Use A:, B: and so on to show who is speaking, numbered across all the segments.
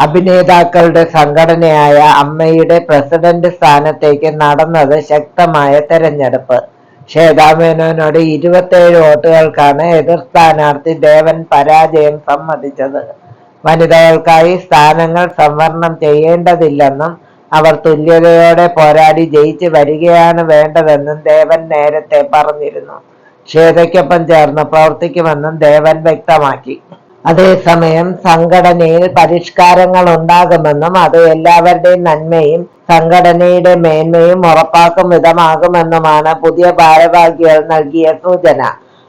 A: അഭിനേതാക്കളുടെ സംഘടനയായ അമ്മയുടെ പ്രസിഡന്റ് സ്ഥാനത്തേക്ക് നടന്നത് ശക്തമായ തെരഞ്ഞെടുപ്പ്. ശ്വേതാ മേനോനോട് 27 വോട്ടുകൾക്കാണ് എതിർ സ്ഥാനാർത്ഥി ദേവൻ പരാജയം സമ്മതിച്ചത്. വനിതകൾക്കായി സ്ഥാനങ്ങൾ സംവരണം ചെയ്യേണ്ടതില്ലെന്നും അവർ തുല്യതയോടെ പോരാടി ജയിച്ചു വരികയാണ് വേണ്ടതെന്നും ദേവൻ നേരത്തെ പറഞ്ഞിരുന്നു. ശ്വേതയ്ക്കൊപ്പം ചേർന്ന് പ്രവർത്തിക്കുമെന്നും ദേവൻ വ്യക്തമാക്കി. അതേസമയം സംഘടനയിൽ പരിഷ്കാരങ്ങൾ ഉണ്ടാകുമെന്നും അത് എല്ലാവരുടെയും നന്മയും സംഘടനയുടെ മേന്മയും ഉറപ്പാക്കും വിധമാകുമെന്നുമാണ് പുതിയ ഭാരവാഹികൾ നൽകിയ സൂചന.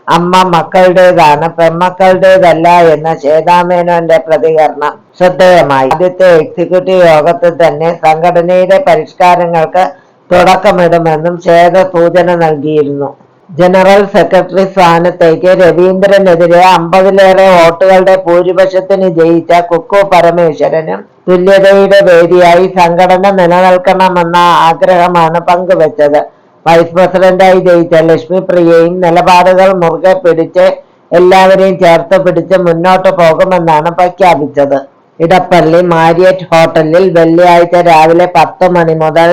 A: അമ്മ മക്കളുടേതാണ്, പെൺമക്കളുടേതല്ല എന്ന ശ്വേതാ മേനോന്റെ പ്രതികരണം ശ്രദ്ധേയമായി. ആദ്യത്തെ എക്സിക്യൂട്ടീവ് യോഗത്തിൽ തന്നെ സംഘടനയുടെ പരിഷ്കാരങ്ങൾക്ക് തുടക്കമിടുമെന്നും ശ്വേത സൂചന നൽകിയിരുന്നു. ജനറൽ സെക്രട്ടറി സ്ഥാനത്തേക്ക് രവീന്ദ്രനെതിരെ 50-ലേറെ വോട്ടുകളുടെ ഭൂരിപക്ഷത്തിന് ജയിച്ച കുക്കു പരമേശ്വരനും തുല്യതയുടെ വേദിയായി സംഘടന നിലനിൽക്കണമെന്ന ആഗ്രഹമാണ് പങ്കുവച്ചത്. വൈസ് പ്രസിഡന്റായി ജയിച്ച ലക്ഷ്മി പ്രിയയും നിലപാടുകൾ മുറുകെ പിടിച്ച് എല്ലാവരെയും ചേർത്ത് പിടിച്ച് മുന്നോട്ട് പോകുമെന്നാണ് പ്രഖ്യാപിച്ചത്. ഇടപ്പള്ളി മാരിയറ്റ് ഹോട്ടലിൽ വെള്ളിയാഴ്ച രാവിലെ 10 മണി മുതൽ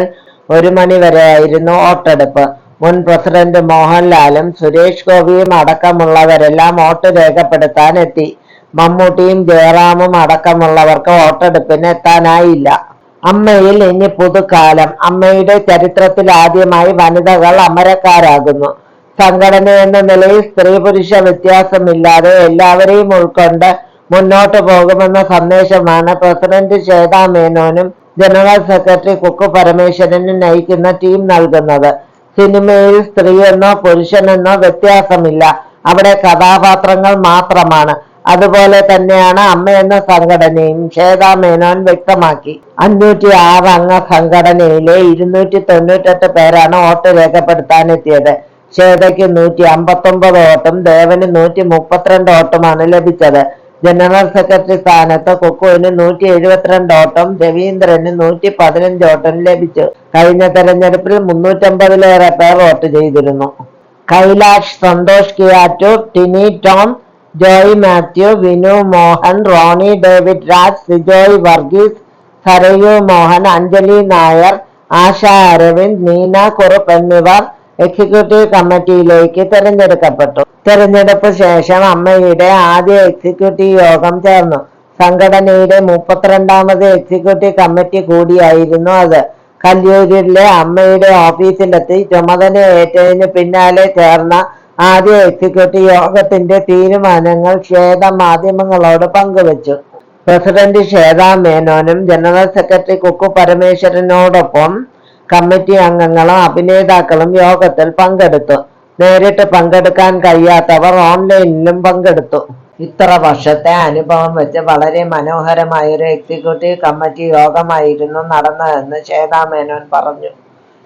A: 1 മണി വരെയായിരുന്നു വോട്ടെടുപ്പ്. മുൻ പ്രസിഡന്റ് മോഹൻലാലും സുരേഷ് ഗോപിയും അടക്കമുള്ളവരെല്ലാം വോട്ട് രേഖപ്പെടുത്താൻ എത്തി. മമ്മൂട്ടിയും ജയറാമും അടക്കമുള്ളവർക്ക് വോട്ടെടുപ്പിന് എത്താനായില്ല. അമ്മയിൽ ഇനി പുതുകാലം. അമ്മയുടെ ചരിത്രത്തിൽ ആദ്യമായി വനിതകൾ അമരക്കാരാകുന്നു. സംഘടന എന്ന നിലയിൽ സ്ത്രീ പുരുഷ വ്യത്യാസമില്ലാതെ എല്ലാവരെയും ഉൾക്കൊണ്ട് മുന്നോട്ട് പോകുമെന്ന സന്ദേശമാണ് പ്രസിഡന്റ് ശ്വേതാ മേനോനും ജനറൽ സെക്രട്ടറി കുക്കു പരമേശ്വരനും നയിക്കുന്ന ടീം നൽകുന്നത്. സിനിമയിൽ സ്ത്രീയെന്നോ പുരുഷനെന്നോ വ്യത്യാസമില്ല, അവിടെ കഥാപാത്രങ്ങൾ മാത്രമാണ്. അതുപോലെ തന്നെയാണ് അമ്മയെന്ന സംഘടനയും ശ്വേതാ മേനോൻ വ്യക്തമാക്കി. 506 അംഗ സംഘടനയിലെ 298 പേരാണ് വോട്ട് രേഖപ്പെടുത്താനെത്തിയത്. ശ്വേതയ്ക്ക് 159 വോട്ടും ദേവന് 132 വോട്ടുമാണ് ലഭിച്ചത്. ജനറൽ സെക്രട്ടറി സ്ഥാനത്ത് കുക്കുവിന് 172 വോട്ടും രവീന്ദ്രന് 115 വോട്ടും ലഭിച്ചു. കഴിഞ്ഞ തെരഞ്ഞെടുപ്പിൽ 350-ലേറെ പേർ വോട്ട് ചെയ്തിരുന്നു. കൈലാഷ്, സന്തോഷ് കിയാറ്റൂർ, ടിനി ടോം, ജോയ് മാത്യു, വിനു മോഹൻ, റോണി ഡേവിഡ് രാജ്, സിജോയ് വർഗീസ്, സരയു മോഹൻ, അഞ്ജലി നായർ, ആശ അരവിന്ദ്, നീന കുറുപ്പ് എന്നിവർ എക്സിക്യൂട്ടീവ് കമ്മിറ്റിയിലേക്ക് തെരഞ്ഞെടുക്കപ്പെട്ടു. തെരഞ്ഞെടുപ്പ് ശേഷം അമ്മയുടെ ആദ്യ എക്സിക്യൂട്ടീവ് യോഗം ചേർന്നു. സംഘടനയുടെ 32ാമത് എക്സിക്യൂട്ടീവ് കമ്മിറ്റി കൂടിയായിരുന്നു അത്. കല്യൂരിലെ അമ്മയുടെ ഓഫീസിലെത്തി ചുമതലയേറ്റതിന് പിന്നാലെ ചേർന്ന ആദ്യ എക്സിക്യൂട്ടീവ് യോഗത്തിന്റെ തീരുമാനങ്ങൾ ശ്വേത മാധ്യമങ്ങളോട് പങ്കുവച്ചു. പ്രസിഡന്റ് ശ്വേതാ മേനോനും ജനറൽ സെക്രട്ടറി കുക്കു പരമേശ്വരനോടൊപ്പം കമ്മിറ്റി അംഗങ്ങളും അഭിനേതാക്കളും യോഗത്തിൽ പങ്കെടുത്തു. നേരിട്ട് പങ്കെടുക്കാൻ കഴിയാത്തവർ ഓൺലൈനിലും പങ്കെടുത്തു. ഇത്ര വർഷത്തെ അനുഭവം വെച്ച് വളരെ മനോഹരമായൊരു എക്സിക്യൂട്ടീവ് കമ്മിറ്റി യോഗമായിരുന്നു നടന്നതെന്ന് ശ്വേതാ മേനോൻ പറഞ്ഞു.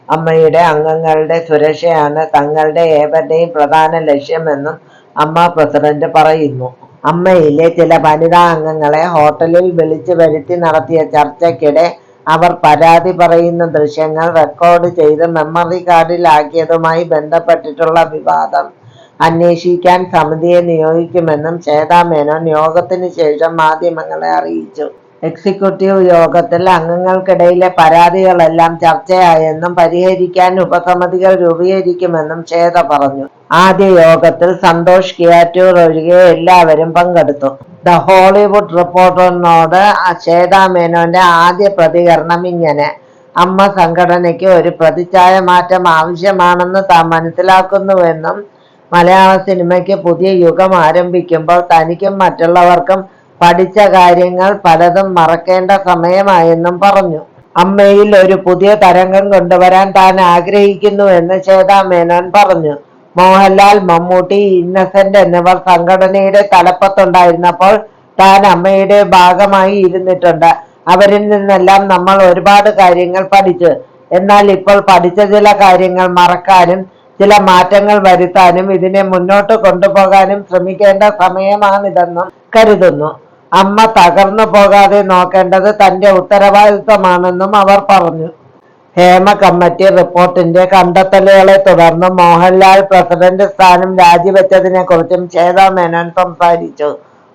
A: അമ്മയുടെ അംഗങ്ങളുടെ സുരക്ഷയാണ് തങ്ങളുടെ ഏവരുടെയും പ്രധാന ലക്ഷ്യമെന്നും അമ്മ പ്രസിഡന്റ് പറയുന്നു. അമ്മയിലെ ചില വനിതാ അംഗങ്ങളെ ഹോട്ടലിൽ വിളിച്ചു വരുത്തി നടത്തിയ ചർച്ചയ്ക്കിടെ അവർ പരാതി പറയുന്ന ദൃശ്യങ്ങൾ റെക്കോർഡ് ചെയ്ത് മെമ്മറി കാർഡിലാക്കിയതുമായി ബന്ധപ്പെട്ടിട്ടുള്ള വിവാദം അന്വേഷിക്കാൻ സമിതിയെ നിയോഗിക്കുമെന്നും ശ്വേതാ മേനോൻ യോഗത്തിന് ശേഷം മാധ്യമങ്ങളെ അറിയിച്ചു. എക്സിക്യൂട്ടീവ് യോഗത്തിൽ അംഗങ്ങൾക്കിടയിലെ പരാതികളെല്ലാം ചർച്ചയായെന്നും പരിഹരിക്കാൻ ഉപസമിതികൾ രൂപീകരിക്കുമെന്നും ശ്വേത പറഞ്ഞു. ആദ്യ യോഗത്തിൽ സന്തോഷ് കിയാറ്റൂർ ഒഴികെ എല്ലാവരും പങ്കെടുത്തു. ദ ഹോളിവുഡ് റിപ്പോർട്ടറിനോട് ശ്വേതാ മേനോന്റെ ആദ്യ പ്രതികരണം ഇങ്ങനെ: അമ്മ സംഘടനയ്ക്ക് ഒരു പ്രതിച്ഛായ മാറ്റം ആവശ്യമാണെന്ന് താൻ മനസ്സിലാക്കുന്നുവെന്നും മലയാള സിനിമയ്ക്ക് പുതിയ യുഗം ആരംഭിക്കുമ്പോൾ തനിക്കും മറ്റുള്ളവർക്കും പഠിച്ച കാര്യങ്ങൾ പലതും മറക്കേണ്ട സമയമായെന്നും പറഞ്ഞു. അമ്മയിൽ ഒരു പുതിയ തരംഗം കൊണ്ടുവരാൻ താൻ ആഗ്രഹിക്കുന്നുവെന്ന് ശ്വേതാ മേനോൻ പറഞ്ഞു. മോഹൻലാൽ, മമ്മൂട്ടി, ഇന്നസെന്റ് എന്നിവർ സംഘടനയുടെ തലപ്പത്തുണ്ടായിരുന്നപ്പോൾ താൻ അമ്മയുടെ ഭാഗമായി ഇരുന്നിട്ടുണ്ട്. അവരിൽ നിന്നെല്ലാം നമ്മൾ ഒരുപാട് കാര്യങ്ങൾ പഠിച്ചു. എന്നാൽ ഇപ്പോൾ പഠിച്ച ചില കാര്യങ്ങൾ മറക്കാനും ചില മാറ്റങ്ങൾ വരുത്താനും ഇതിനെ മുന്നോട്ട് കൊണ്ടുപോകാനും ശ്രമിക്കേണ്ട സമയമാണിതെന്നും കരുതുന്നു. അമ്മ തകർന്നു പോകാതെ നോക്കേണ്ടത് തന്റെ ഉത്തരവാദിത്വമാണെന്നും അവർ പറഞ്ഞു. ഹേമ കമ്മിറ്റി റിപ്പോർട്ടിന്റെ കണ്ടെത്തലുകളെ തുടർന്ന് മോഹൻലാൽ പ്രസിഡന്റ് സ്ഥാനം രാജിവെച്ചതിനെ കുറിച്ചും ശ്വേതാ മേനോൻ സംസാരിച്ചു.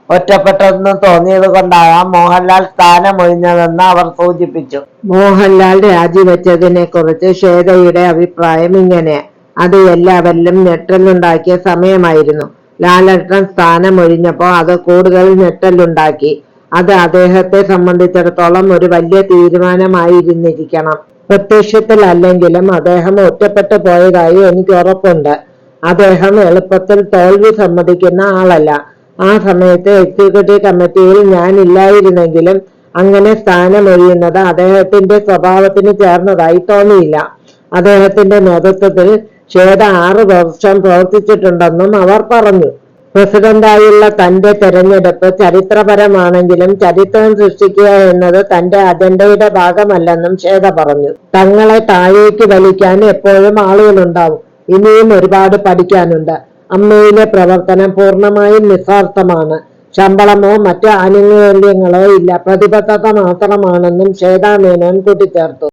A: ഒറ്റപ്പെട്ടെന്ന് തോന്നിയത് കൊണ്ടാകാം മോഹൻലാൽ സ്ഥാനമൊഴിഞ്ഞതെന്ന് അവർ സൂചിപ്പിച്ചു. മോഹൻലാൽ രാജിവെച്ചതിനെ കുറിച്ച് ശ്വേതയുടെ അഭിപ്രായം ഇങ്ങനെ: അത് എല്ലാവരിലും ഞെട്ടലുണ്ടാക്കിയ സമയമായിരുന്നു. ലാലേട്ടൻ സ്ഥാനമൊഴിഞ്ഞപ്പോൾ അത് കൂടുതൽ ഞെട്ടലുണ്ടാക്കി. അത് അദ്ദേഹത്തെ സംബന്ധിച്ചിടത്തോളം ഒരു വലിയ തീരുമാനമായിരുന്നിരിക്കണം. പ്രത്യക്ഷത്തിലല്ലെങ്കിലും അദ്ദേഹം ഒറ്റപ്പെട്ടു പോയതായി എനിക്ക് ഉറപ്പുണ്ട്. അദ്ദേഹം എളുപ്പത്തിൽ തോൽവി സമ്മതിക്കുന്ന ആളല്ല. ആ സമയത്ത് എക്സിക്യൂട്ടീവ് കമ്മിറ്റിയിൽ ഞാൻ ഇല്ലായിരുന്നെങ്കിലും അങ്ങനെ സ്ഥാനമൊഴിയുന്നത് അദ്ദേഹത്തിന്റെ സ്വഭാവത്തിന് ചേർന്നതായി തോന്നിയില്ല. അദ്ദേഹത്തിന്റെ നേതൃത്വത്തിൽ ശ്വേത 6 വർഷം പ്രവർത്തിച്ചിട്ടുണ്ടെന്നും അവർ പറഞ്ഞു. പ്രസിഡന്റായുള്ള തന്റെ തെരഞ്ഞെടുപ്പ് ചരിത്രപരമാണെങ്കിലും ചരിത്രം സൃഷ്ടിക്കുക എന്നത് തന്റെ അജണ്ടയുടെ ഭാഗമല്ലെന്നും ശ്വേത പറഞ്ഞു. തങ്ങളെ താഴേക്ക് വലിക്കാൻ എപ്പോഴും ആളുകളുണ്ടാവും. ഇനിയും ഒരുപാട് പഠിക്കാനുണ്ട്. അമ്മയിലെ പ്രവർത്തനം പൂർണ്ണമായും നിസ്വാർത്ഥമാണ്. ശമ്പളമോ മറ്റ് ആനുകൂല്യങ്ങളോ ഇല്ല, പ്രതിബദ്ധത മാത്രമാണെന്നും ശ്വേതാ മേനോൻ കൂട്ടിച്ചേർത്തു.